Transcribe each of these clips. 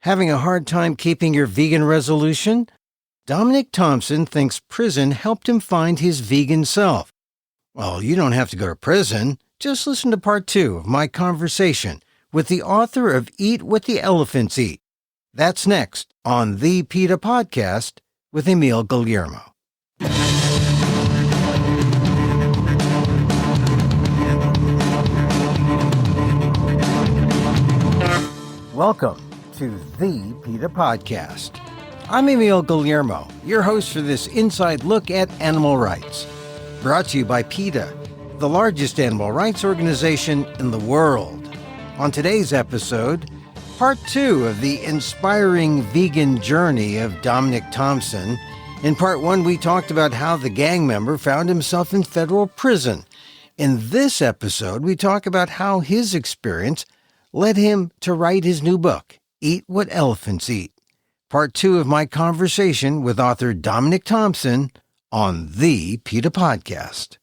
Having a hard time keeping your vegan resolution? Dominick Thompson thinks prison helped him find his vegan self. Well, you don't have to go to prison. Just listen to part 2 of my conversation with the author of Eat What the Elephants Eat. That's next on the PETA Podcast with Emil Guillermo. Welcome to the PETA Podcast. I'm Emil Guillermo, your host for this inside look at animal rights. Brought to you by PETA, the largest animal rights organization in the world. On today's episode, part 2 of the inspiring vegan journey of Dominick Thompson. In part 1, we talked about how the gang member found himself in federal prison. In this episode, we talk about how his experience led him to write his new book, Eat What Elephants Eat. Part 2 of my conversation with author Dominick Thompson on the PETA Podcast.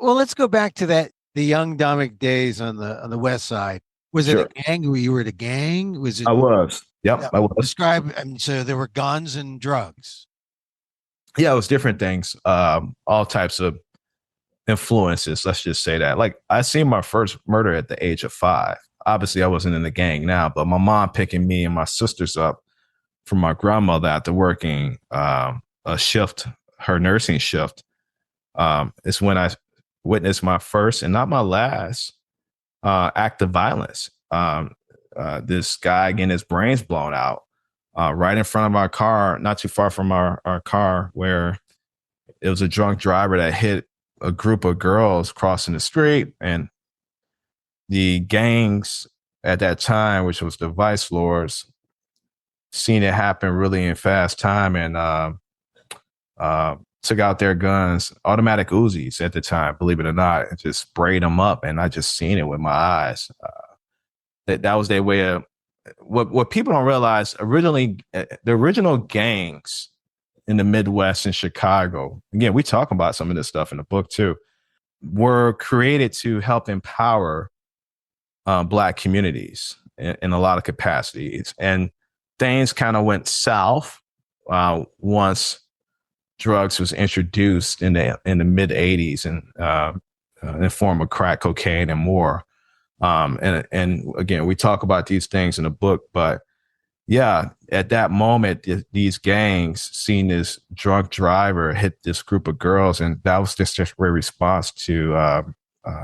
Well, let's go back to the young Dominick days on the West Side. Was it a gang? You were at a gang? Was it? I was. Yep, I was. Describe. So there were guns and drugs. Yeah, it was different things. All types of influences. Let's just say that. Like, I seen my first murder at the age of 5. Obviously, I wasn't in the gang now, but my mom picking me and my sisters up from my grandmother after working a shift, her nursing shift, is when I witnessed my first and not my last act of violence. This guy getting his brains blown out right in front of our car, not too far from our car, where it was a drunk driver that hit a group of girls crossing the street, and the gangs at that time, which was the vice lords, seen it happen really in fast time and took out their guns, automatic Uzis at the time, believe it or not, and just sprayed them up. And I just seen it with my eyes. That was their way of what people don't realize. Originally, the original gangs in the Midwest and Chicago, again, we talk about some of this stuff in the book too, were created to help empower Black communities in a lot of capacities. And things kind of went south once drugs was introduced in the mid 80s and in the form of crack cocaine and more. And again, we talk about these things in the book, but yeah, at that moment, these gangs seen this drunk driver hit this group of girls, and that was just their response to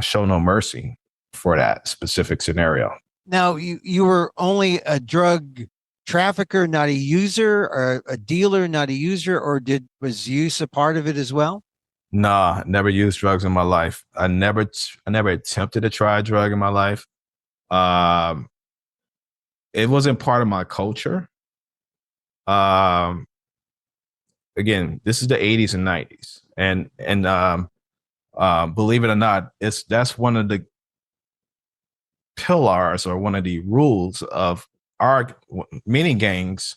show no mercy for that specific scenario. Now, you were only a drug trafficker, not a user, or a dealer, not a user, or was use a part of it as well? Nah, never used drugs in my life. I never attempted to try a drug in my life. It wasn't part of my culture. Again, this is the 80s and 90s. And believe it or not, that's one of the pillars or one of the rules of our many gangs,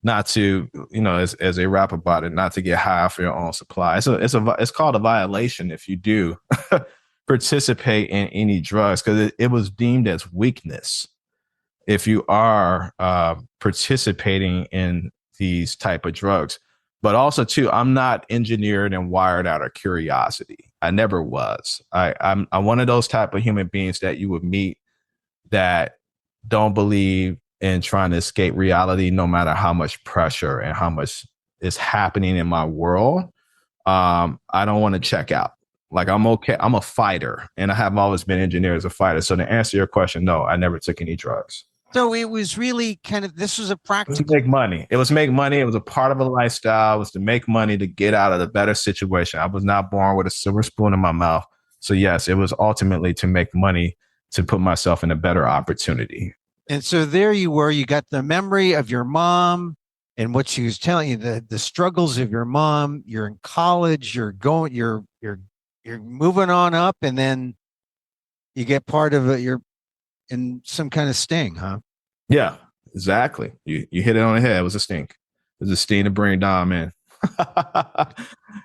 not to, as they rap about it, not to get high off your own supply. It's called a violation if you do participate in any drugs, because it was deemed as weakness if you are participating in these type of drugs. But also too, I'm not engineered and wired out of curiosity. I never was. I'm one of those type of human beings that you would meet that don't believe in trying to escape reality, no matter how much pressure and how much is happening in my world. I don't want to check out. Like, I'm okay. I'm a fighter, and I have always been engineered as a fighter. So to answer your question, no, I never took any drugs. So it was really this was a practice. It was make money. It was make money. It was a part of a lifestyle. It was to make money to get out of the better situation. I was not born with a silver spoon in my mouth. So yes, it was ultimately to make money, to put myself in a better opportunity. And so there you were, you got the memory of your mom and what she was telling you, the struggles of your mom. You're in college, you're moving on up, and then you get part of it. You're in some kind of sting, huh? Yeah, exactly. You hit it on the head. It was a sting. It was a sting to bring Dom in.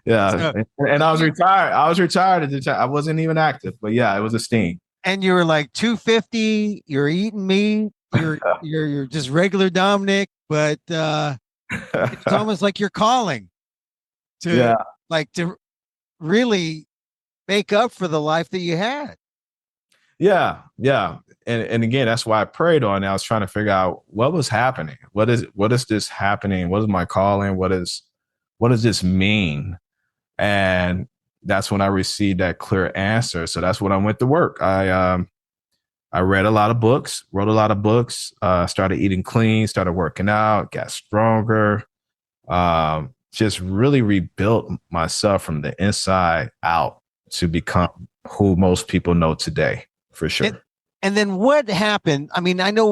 Yeah. And I was retired. At the time. I wasn't even active, but yeah, it was a sting. And you were like 250, you're eating meat, you're just regular Dominick, but it's almost like you're calling to Yeah. to really make up for the life that you had. Yeah. Yeah. And again, that's why I prayed on it. I was trying to figure out what was happening. What is this happening? What is my calling? What does this mean? And that's when I received that clear answer. So that's when I went to work. I read a lot of books, wrote a lot of books, started eating clean, started working out, got stronger, just really rebuilt myself from the inside out to become who most people know today, for sure. And then what happened? I mean, I know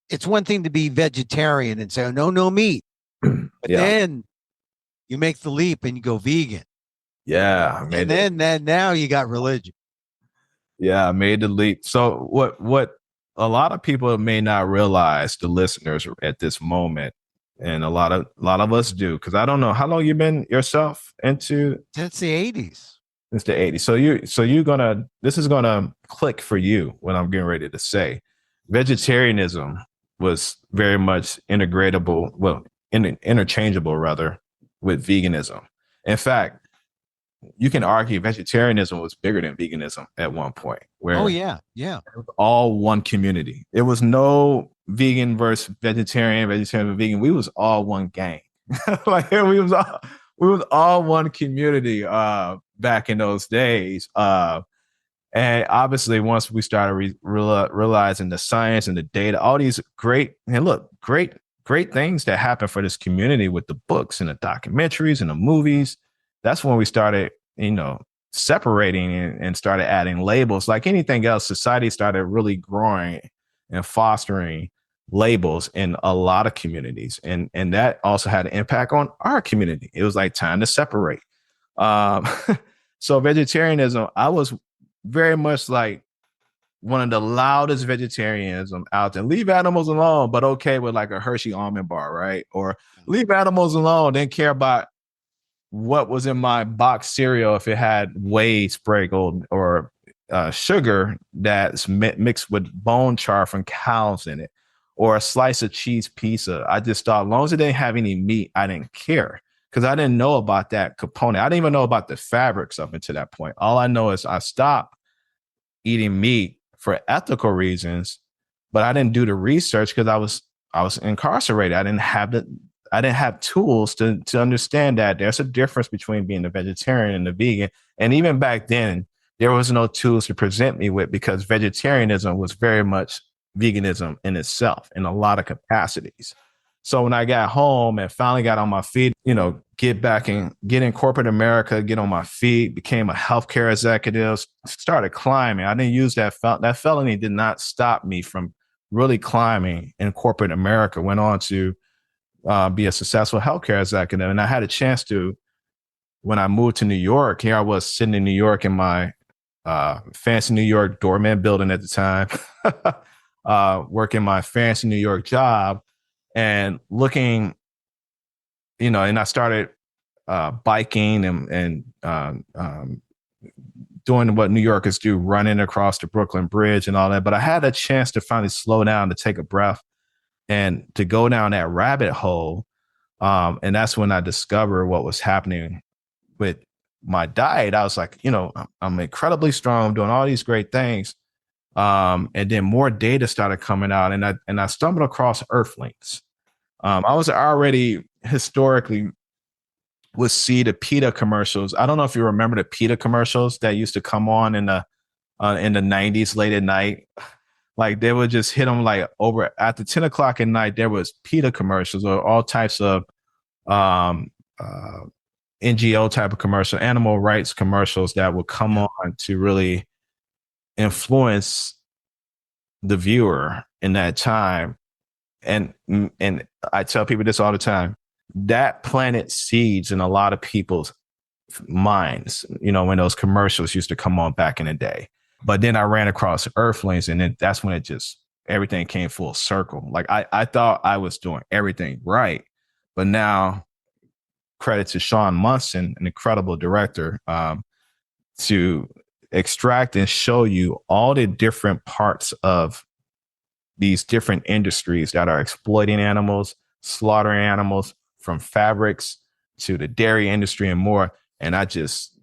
it's one thing to be vegetarian and say, oh, no meat. But then you make the leap and you go vegan. Yeah. And then now you got religion. Yeah, I made the leap. So what a lot of people may not realize, the listeners at this moment, and a lot of us do, because I don't know how long you've been yourself into. Since the 80s. Since the 80s. So this is gonna click for you what I'm getting ready to say. Vegetarianism was very much interchangeable rather with veganism. In fact, you can argue vegetarianism was bigger than veganism at one point. Where it was all one community. It was no vegan versus vegetarian versus vegan. We was all one gang. we was all one community back in those days. And obviously, once we started realizing the science and the data, all these great things that happen for this community with the books and the documentaries and the movies. That's when we started, separating and started adding labels. Like anything else, society started really growing and fostering labels in a lot of communities. And that also had an impact on our community. It was like time to separate. So vegetarianism, I was very much like one of the loudest vegetarianism out there. Leave animals alone, but okay with like a Hershey almond bar, right? Or leave animals alone, didn't care about what was in my box cereal if it had whey sprinkled or sugar that's mixed with bone char from cows in it, or a slice of cheese pizza. I just thought, as long as it didn't have any meat, I didn't care, because I didn't know about that component. I didn't even know about the fabrics up until that point. All I know is I stopped eating meat for ethical reasons, but I didn't do the research because I was incarcerated. I didn't have tools to understand that there's a difference between being a vegetarian and a vegan. And even back then, there was no tools to present me with, because vegetarianism was very much veganism in itself in a lot of capacities. So when I got home and finally got on my feet, get in corporate America, get on my feet, became a healthcare executive, started climbing. I didn't use that felony did not stop me from really climbing in corporate America. Went on to be a successful healthcare executive. And I had a chance to, when I moved to New York, here I was sitting in New York in my fancy New York doorman building at the time, working my fancy New York job and looking, and I started biking and doing what New Yorkers do, running across the Brooklyn Bridge and all that. But I had a chance to finally slow down, to take a breath, and to go down that rabbit hole. And that's when I discovered what was happening with my diet. I was like, I'm incredibly strong, I'm doing all these great things. And then more data started coming out, and I stumbled across Earthlings. I was already historically would see the PETA commercials. I don't know if you remember the PETA commercials that used to come on in the 90s late at night. Like they would just hit them like over after 10 o'clock at night. There was PETA commercials or all types of NGO type of commercial, animal rights commercials that would come on to really influence the viewer in that time. And I tell people this all the time, that planted seeds in a lot of people's minds, when those commercials used to come on back in the day. But then I ran across Earthlings, and then that's when everything came full circle. Like I thought I was doing everything right, but now credit to Sean Munson, an incredible director, to extract and show you all the different parts of these different industries that are exploiting animals, slaughtering animals, from fabrics to the dairy industry and more. And I just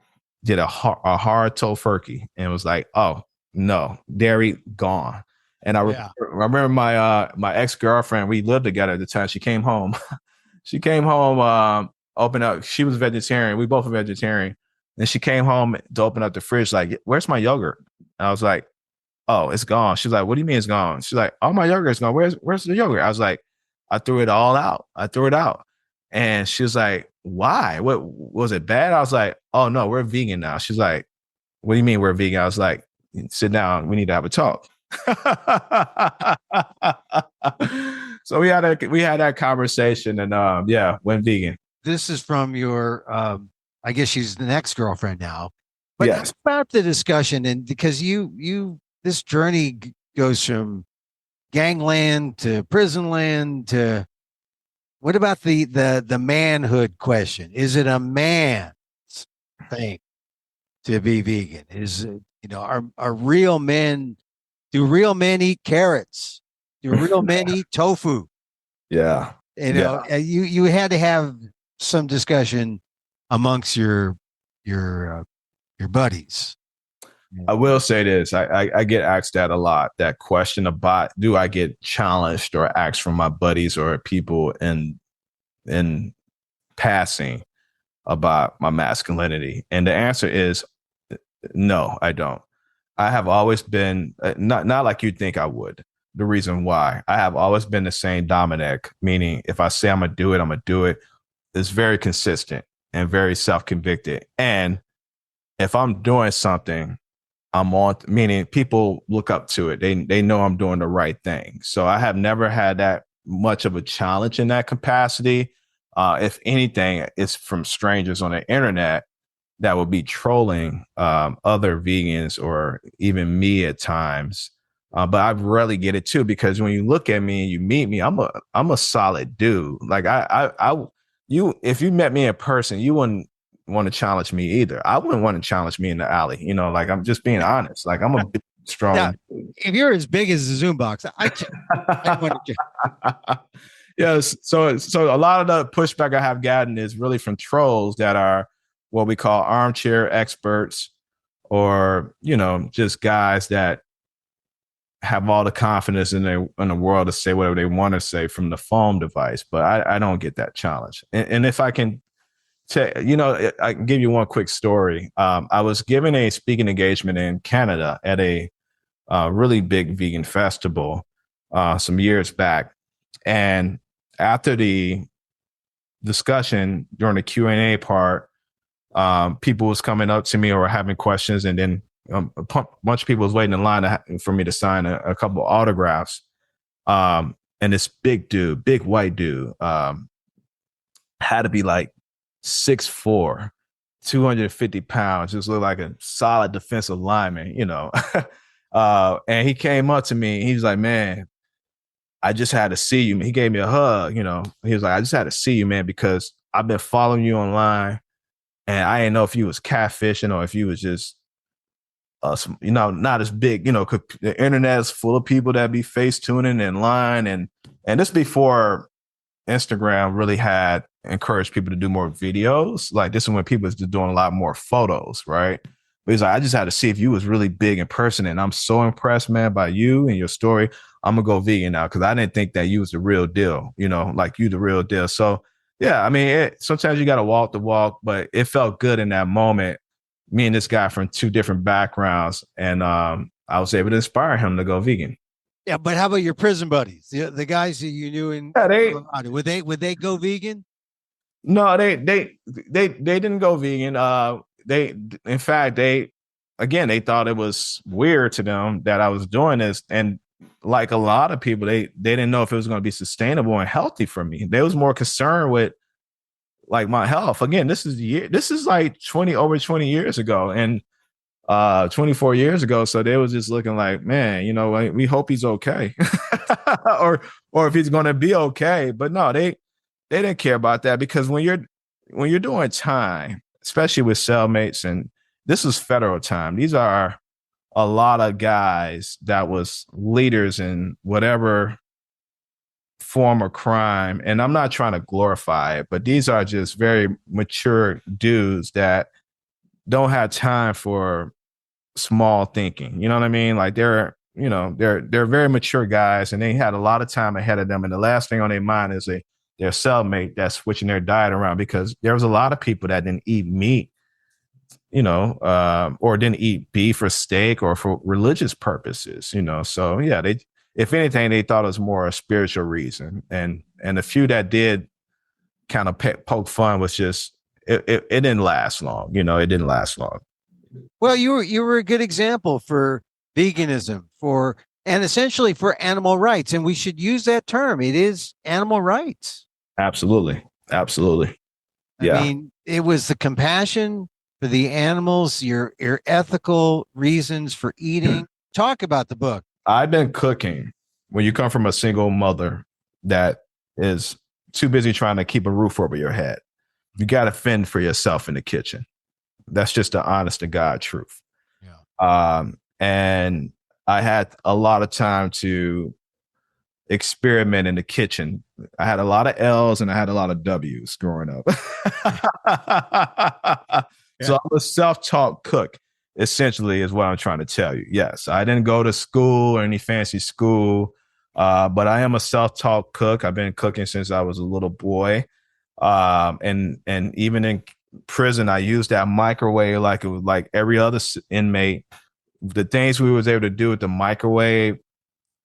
did a hard tofurkey and was like, oh no, dairy gone. And I remember my ex-girlfriend, we lived together at the time. She came home. Opened up. She was vegetarian. We both were vegetarian. And she came home to open up the fridge, like, where's my yogurt? And I was like, oh, it's gone. She's like, what do you mean it's gone? She's like, oh, my yogurt's gone. Where's the yogurt? I was like, I threw it all out. I threw it out. And she was like, why? What was it bad? I was like, oh no, we're vegan now. She's like, what do you mean we're vegan? I was like, sit down. We need to have a talk. So we had that conversation and went vegan. This is from your I guess she's the next girlfriend now. But yes. About the discussion, and because this journey goes from gangland to prison land to what about the manhood question? Is it a man's thing to be vegan? Is it, are real men, do real men eat carrots? Do real men eat tofu? Yeah. You had to have some discussion amongst your buddies. I will say this. I get asked that a lot, that question about, do I get challenged or asked from my buddies or people in passing about my masculinity? And the answer is no, I don't. I have always been, not like you think I would. The reason why, I have always been the same Dominick, meaning if I say I'm going to do it, I'm going to do it. It's very consistent and very self-convicted. And if I'm doing something, I'm on, meaning people look up to it. They know I'm doing the right thing. So I have never had that much of a challenge in that capacity. If anything, it's from strangers on the internet that will be trolling other vegans or even me at times. But I rarely get it too, because when you look at me and you meet me, I'm a solid dude. Like if you met me in person, you wouldn't want to challenge me either. I wouldn't want to challenge me in the alley. Like, I'm just being honest. Like, I'm a big, strong. Now, if you're as big as the Zoom box, I want to. Yes. So a lot of the pushback I have gotten is really from trolls that are what we call armchair experts, or, just guys that have all the confidence in the world to say whatever they want to say from the phone device. But I don't get that challenge. And if I can I can give you one quick story. I was given a speaking engagement in Canada at a really big vegan festival some years back. And after the discussion during the Q&A part, people was coming up to me or having questions. And then a bunch of people was waiting in line for me to sign a couple of autographs. And this big white dude, had to be like 6'4", 250 pounds, just looked like a solid defensive lineman, and he came up to me. He was like, man, I just had to see you. He gave me a hug, He was like, I just had to see you, man, because I've been following you online, and I didn't know if you was catfishing or if you was just, not as big, 'cause the internet is full of people that be face tuning in line. And this before Instagram really had encouraged people to do more videos. Like, this is when people was doing a lot more photos, right? But he's like, I just had to see if you was really big in person, and I'm so impressed, man, by you and your story. I'm gonna go vegan now because I didn't think that you was the real deal, like you the real deal. So yeah, I mean, sometimes you got to walk the walk, but it felt good in that moment. Me and this guy from two different backgrounds, and I was able to inspire him to go vegan. Yeah, but how about your prison buddies? The guys that you knew in would they go vegan? No, they didn't go vegan. In fact, they thought it was weird to them that I was doing this, and like a lot of people, they didn't know if it was going to be sustainable and healthy for me. They was more concerned with like my health. Again, this is like over 20 years ago, and 24 years ago. So they was just looking like, man, we hope he's okay, or if he's going to be okay. But no, they didn't care about that, because when you're doing time, especially with cellmates, and this is federal time. These are a lot of guys that was leaders in whatever form of crime. And I'm not trying to glorify it, but these are just very mature dudes that don't have time for small thinking. You know what I mean? Like they're very mature guys, and they had a lot of time ahead of them. And the last thing on their mind is their cellmate that's switching their diet around, because there was a lot of people that didn't eat meat, or didn't eat beef or steak or for religious purposes, So yeah, if anything, they thought it was more a spiritual reason. And the few that did kind of poke fun was just, it didn't last long. It didn't last long. Well, you were a good example for veganism, and essentially for animal rights. And we should use that term. It is animal rights. Absolutely. Absolutely. Yeah. I mean, it was the compassion for the animals, your ethical reasons for eating. Talk about the book. I've been cooking. When you come from a single mother that is too busy trying to keep a roof over your head, you got to fend for yourself in the kitchen. That's just the honest to God truth. Yeah. And I had a lot of time to experiment in the kitchen. I had a lot of L's and I had a lot of W's growing up. So I'm a self-taught cook, essentially, is what I'm trying to tell you. Yes, I didn't go to school or any fancy school, but I am a self-taught cook. I've been cooking since I was a little boy. And even in prison, I used that microwave like it was like every other inmate. The things we was able to do with the microwave,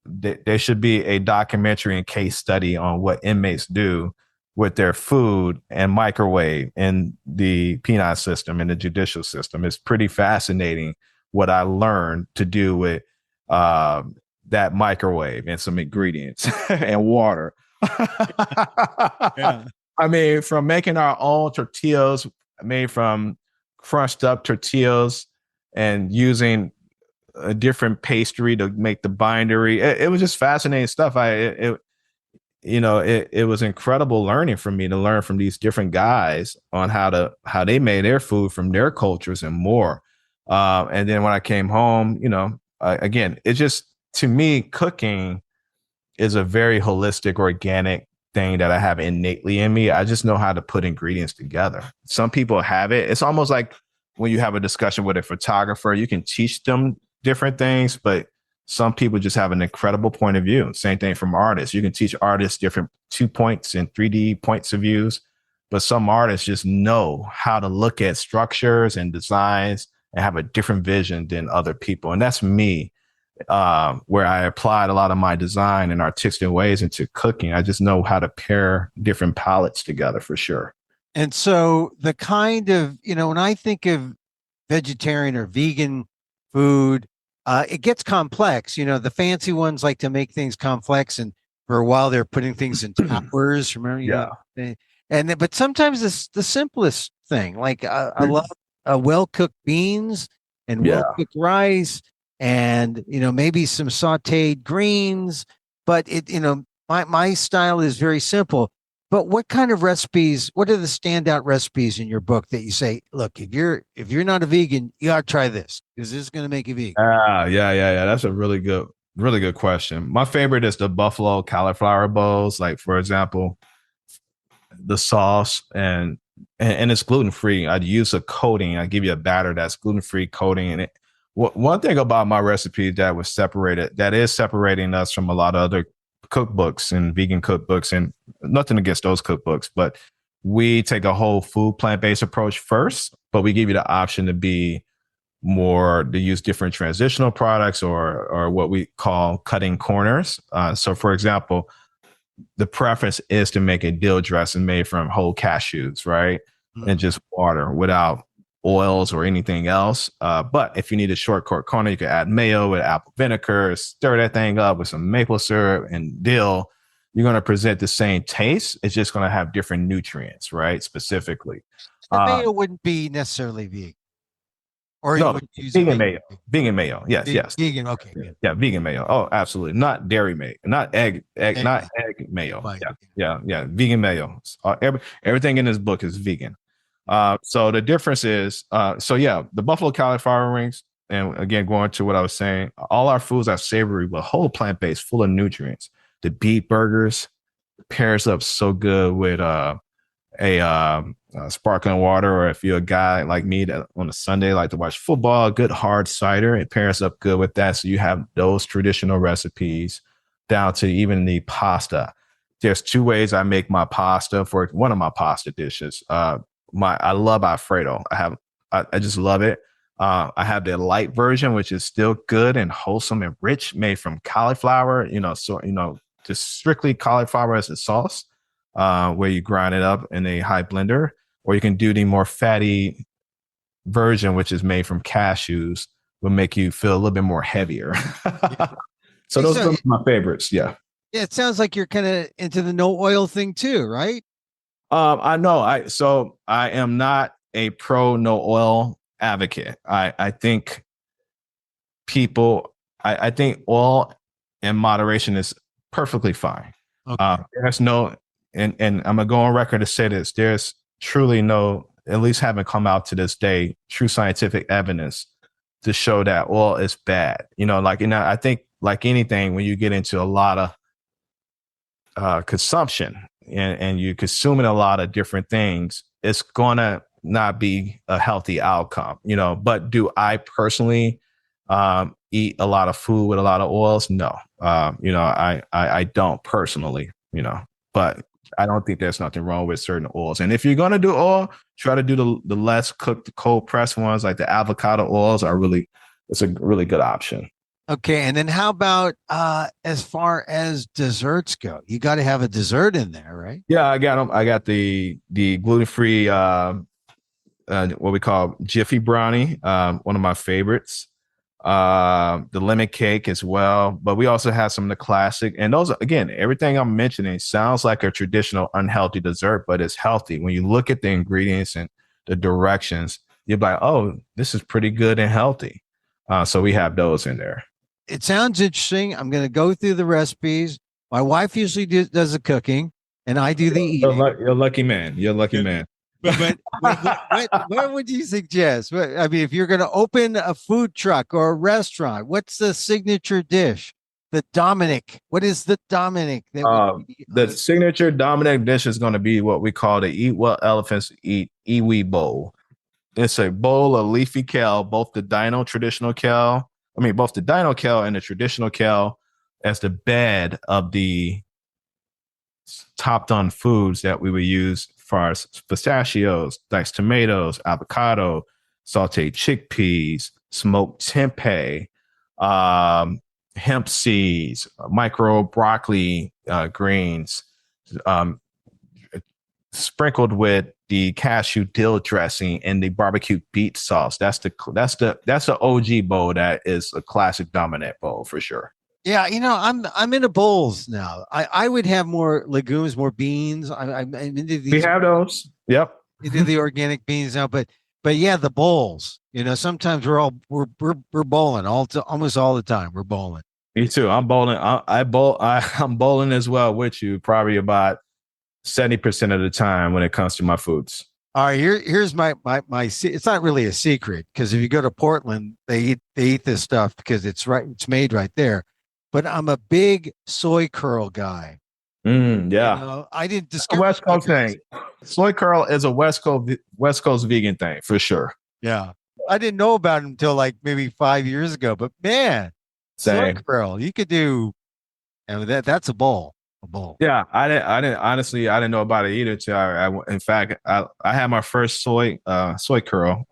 there should be a documentary and case study on what inmates do with their food and microwave in the penal system and the judicial system. It's pretty fascinating what I learned to do with that microwave and some ingredients and water. Yeah. I mean, from making our own tortillas made from crushed up tortillas and using a different pastry to make the bindery. It was just fascinating stuff. It was incredible learning for me to learn from these different guys on how they made their food from their cultures and more. And then when I came home, again, it just, to me, cooking is a very holistic, organic thing that I have innately in me. I just know how to put ingredients together. Some people have it. It's almost like when you have a discussion with a photographer, you can teach them different things, but some people just have an incredible point of view. Same thing from artists. You can teach artists different 2 points and 3D points of views, but some artists just know how to look at structures and designs and have a different vision than other people. And that's me, where I applied a lot of my design and artistic ways into cooking. I just know how to pair different palettes together for sure. And so the kind of, when I think of vegetarian or vegan food, it gets complex. The fancy ones like to make things complex, and for a while they're putting things in towers. Remember? Yeah. But sometimes it's the simplest thing. Like I love well-cooked beans and well-cooked rice, and maybe some sautéed greens. But my style is very simple. But what kind of recipes? What are the standout recipes in your book that you say, look, if you're not a vegan, you got to try this because this is going to make you vegan? Yeah. That's a really good question. My favorite is the buffalo cauliflower bowls. Like, for example, the sauce and it's gluten free. I'd use a coating. I give you a batter that's gluten free coating. And one thing about my recipe that is separating us from a lot of other cookbooks and vegan cookbooks, and nothing against those cookbooks, but we take a whole food plant-based approach first, but we give you the option to use different transitional products or what we call cutting corners. So for example, the preference is to make a dill dressing made from whole cashews, right? Mm-hmm. And just water without oils or anything else. But if you need a shortcut corner, you can add mayo with apple vinegar, stir that thing up with some maple syrup and dill. You're going to present the same taste. It's just going to have different nutrients, right? Specifically. The mayo wouldn't be necessarily vegan. Or no, vegan mayo. Vegan mayo. Yes. Vegan. Okay. Yeah. Vegan mayo. Oh, absolutely. Not dairy mayo. Not egg mayo. Right. Yeah. Vegan mayo. Everything in this book is vegan. So the difference is, the buffalo cauliflower rings, and again, going to what I was saying, all our foods are savory, but whole plant based, full of nutrients. The beet burgers pairs up so good with sparkling water, or if you're a guy like me that on a Sunday like to watch football, good hard cider, it pairs up good with that. So you have those traditional recipes down to even the pasta. There's two ways I make my pasta for one of my pasta dishes. I love Alfredo. I just love it. I have the light version, which is still good and wholesome and rich, made from cauliflower, just strictly cauliflower as a sauce, where you grind it up in a high blender, or you can do the more fatty version, which is made from cashews, will make you feel a little bit more heavier. So those are my favorites. Yeah. Yeah. It sounds like you're kind of into the no oil thing too, right? I know. I am not a pro no oil advocate. I think I think oil in moderation is perfectly fine. Okay. There's no, and I'm gonna go on record to say this. There's truly no, at least haven't come out to this day, true scientific evidence to show that oil is bad. I think like anything, when you get into a lot of consumption and you're consuming a lot of different things, it's gonna not be a healthy outcome. But do I personally eat a lot of food with a lot of oils? No. I don't personally, but I don't think there's nothing wrong with certain oils. And if you're going to do oil, try to do the less cooked, cold pressed ones, like the avocado oils it's a really good option. Okay. And then how about as far as desserts go? You got to have a dessert in there, right? Yeah, I got them. I got the gluten-free, what we call Jiffy Brownie, one of my favorites. The lemon cake as well, but we also have some of the classic, and those, again, everything I'm mentioning sounds like a traditional unhealthy dessert, but it's healthy. When you look at the ingredients and the directions, you're like, oh, this is pretty good and healthy. So we have those in there. It sounds interesting. I'm going to go through the recipes. My wife usually does the cooking, and I do the eating. You're a lucky man. You're a lucky man. But what would you suggest? I mean, if you're going to open a food truck or a restaurant, what's the signature dish? The Dominck. What is the Dominck? The signature Dominck dish is going to be what we call the Eat What Elephants Eat Iwi Bowl. It's a bowl of leafy kale, both the dino kale and the traditional kale as the bed of the topped on foods that we would use far as pistachios, diced tomatoes, avocado, sauteed chickpeas, smoked tempeh, hemp seeds, micro broccoli greens, sprinkled with the cashew dill dressing and the barbecue beet sauce. That's the OG bowl. That is a classic Dominick bowl for sure. Yeah, I'm into bowls now. I would have more legumes, more beans. I'm into these. We have those. Yep. Into the organic beans now, but yeah, the bowls. Sometimes we're bowling almost all the time. We're bowling. Me too. I'm bowling. I'm bowling as well with you. Probably about 70% of the time when it comes to my foods. All right, here's my. It's not really a secret, because if you go to Portland, they eat this stuff because it's made right there. But I'm a big soy curl guy. Yeah. I didn't discover West Coast thing. Soy curl is a West Coast vegan thing for sure. Yeah. I didn't know about it until like maybe 5 years ago. But man, soy curl, you could do, and that's a bowl. Yeah, I didn't know about it either till in fact, I had my first soy curl.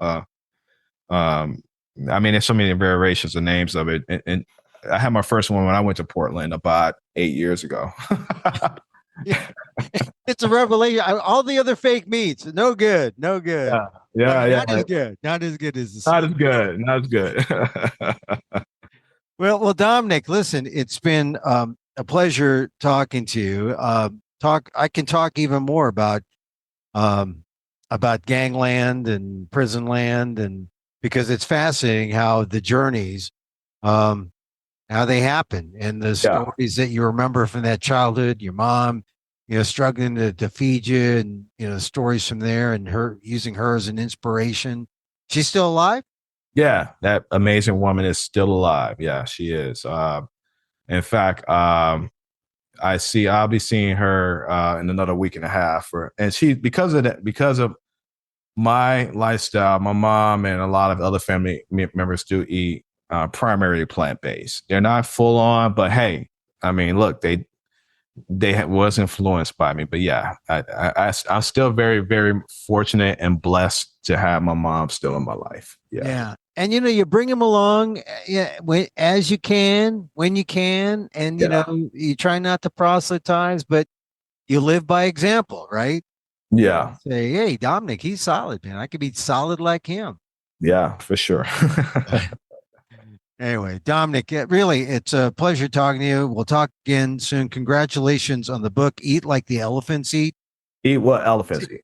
There's so many variations of names of it, and I had my first one when I went to Portland about 8 years ago. Yeah. It's a revelation. All the other fake meats, no good. Yeah. Not as good. Not as good as the. Not as good. Well, Dominick, listen, it's been a pleasure talking to you. I can talk even more about gangland and prison land, and because it's fascinating how the journeys, how they happen, and the stories that you remember from that childhood, your mom, struggling to feed you, and stories from there, and her using her as an inspiration. She's still alive? Yeah, that amazing woman is still alive. Yeah, she is. In fact, I'll be seeing her in another week and a half. And she, because of that, because of my lifestyle, my mom and a lot of other family members do eat primarily plant-based. They're not full on, but hey, I mean, look, they was influenced by me. But yeah, I'm still very, very fortunate and blessed to have my mom still in my life. Yeah. And, you bring them along as you can, when you can. And, you try not to proselytize, but you live by example, right? Yeah. Say, hey, Dominick, he's solid, man. I could be solid like him. Yeah, for sure. Anyway, Dominick, really, it's a pleasure talking to you. We'll talk again soon. Congratulations on the book, Eat Like the Elephants Eat. Eat what elephants eat?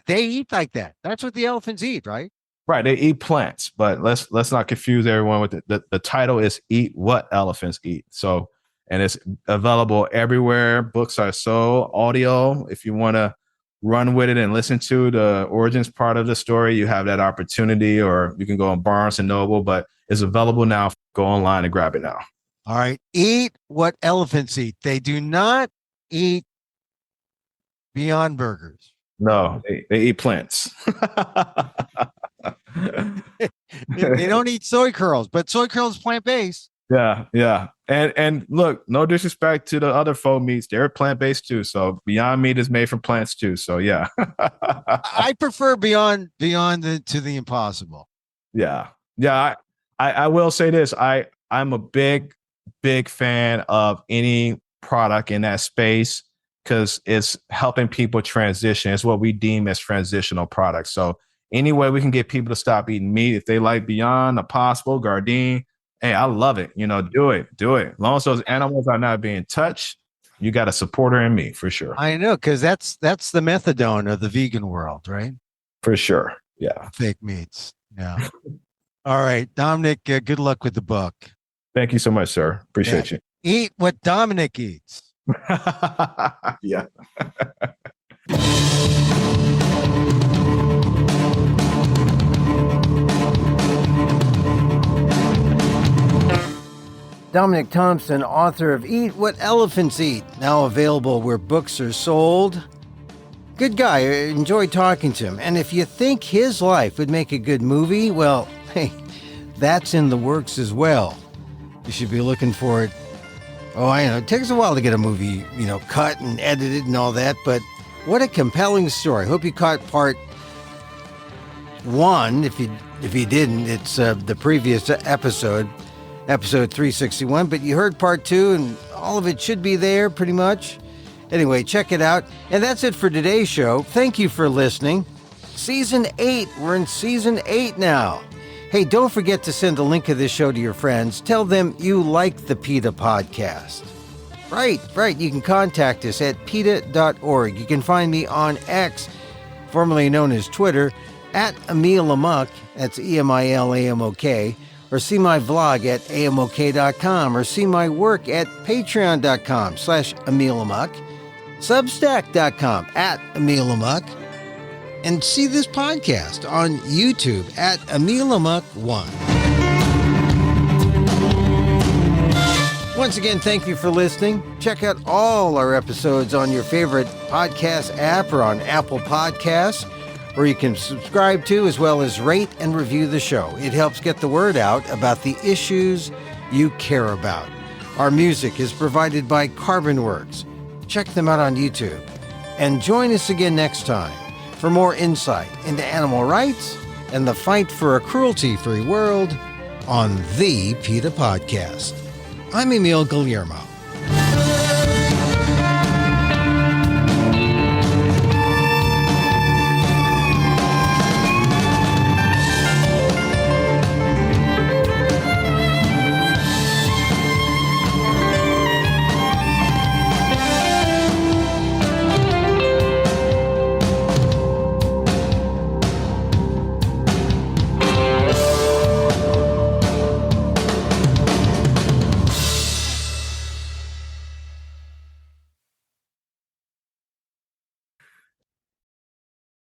They eat like that. That's what the elephants eat, right? Right. They eat plants, but let's not confuse everyone with the title is Eat What Elephants Eat. So, and it's available everywhere. Books are sold, audio. If you want to run with it and listen to the origins part of the story, you have that opportunity, or you can go on Barnes and Noble, but it's available now. Go online and grab it now. All right. Eat what elephants eat. They do not eat Beyond Burgers. No, they eat plants. They don't eat soy curls, but soy curls is plant-based. Yeah. And look, no disrespect to the other faux meats. They're plant-based too. So Beyond Meat is made from plants too. So yeah. I prefer Beyond to the Impossible. Yeah. I will say this. I'm a big fan of any product in that space because it's helping people transition. It's what we deem as transitional products. So any way we can get people to stop eating meat, if they like Beyond, Impossible, Gardein, hey, I love it. Do it. As long as those animals are not being touched, you got a supporter in me for sure. I know, because that's the methadone of the vegan world, right? For sure. Yeah. Fake meats. Yeah. All right, Dominick, good luck with the book. Thank you so much, sir. Appreciate you. Eat what Dominick eats. Yeah. Dominick Thompson, author of Eat What Elephants Eat, now available where books are sold. Good guy. I enjoyed talking to him. And if you think his life would make a good movie, well, hey, that's in the works as well. You should be looking for it. Oh, I know. It takes a while to get a movie, cut and edited and all that, but what a compelling story. Hope you caught part 1. If you didn't, it's the previous episode 361, but you heard part 2 and all of it should be there pretty much. Anyway, check it out. And that's it for today's show. Thank you for listening. Season 8. We're in Season 8 now. Hey, don't forget to send a link of this show to your friends. Tell them you like the PETA Podcast. Right. You can contact us at PETA.org. You can find me on X, formerly known as Twitter, at emilamok, that's EMILAMOK, or see my vlog at amok.com, or see my work at patreon.com/emilamok, substack.com at emilamok, and see this podcast on YouTube at emilamok1. Once again, thank you for listening. Check out all our episodes on your favorite podcast app or on Apple Podcasts, where you can subscribe to, as well as rate and review the show. It helps get the word out about the issues you care about. Our music is provided by CarbonWorks. Check them out on YouTube. And join us again next time for more insight into animal rights and the fight for a cruelty-free world on the PETA Podcast. I'm Emil Guillermo.